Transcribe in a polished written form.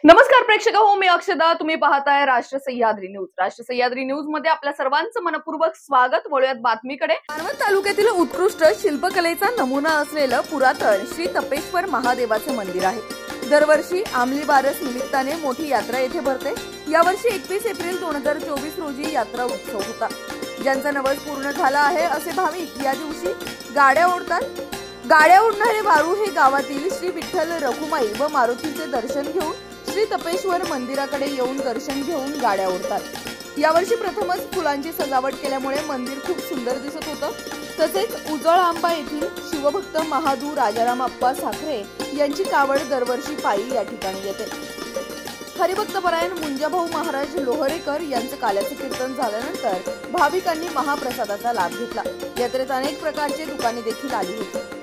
नमस्कार प्रेक्षक हो, मी अक्षदा. तुम्ही पाहताय राष्ट्र सह्याद्री न्यूज. राष्ट्र सह्याद्री न्यूज मध्ये आपल्या सर्वांचं मनपूर्वक स्वागत. वळूयात बातमीकडे. मानवत तालुक्यातील उत्कृष्ट शिल्पकलेचा नमुना असलेलं पुरातन श्री तपेश्वर महादेवाचे मंदिर आहे. दरवर्षी आमली बारस निमित्ताने मोठी यात्रा येथे भरते. यावर्षी 21 एप्रिल 2024 रोजी यात्रा उत्सव होता. ज्यांचा नवस पूर्ण झाला आहे असे भाविक या दिवशी गाड्या ओढतात. गाड्या ओढणारे वारू हे गावातील श्री विठ्ठल रखुमाई व मारुतीचे दर्शन घेऊन श्री तपेश्वर मंदिराकडे येऊन दर्शन घेऊन गाड्या ओढतात. यावर्षी प्रथमच फुलांची सजावट केल्यामुळे मंदिर खूप सुंदर दिसत होतं. तसेच उजळ आंबा येथील शिवभक्त महादू राजाराम अप्पा साखरे यांची कावड दरवर्षी पायी या ठिकाणी येते. हरिभक्तपरायण मुंजाभाऊ महाराज लोहरेकर यांचं काल्याचं कीर्तन झाल्यानंतर भाविकांनी महाप्रसादाचा लाभ घेतला. यात्रेत अनेक प्रकारचे दुकाने देखील आली होती.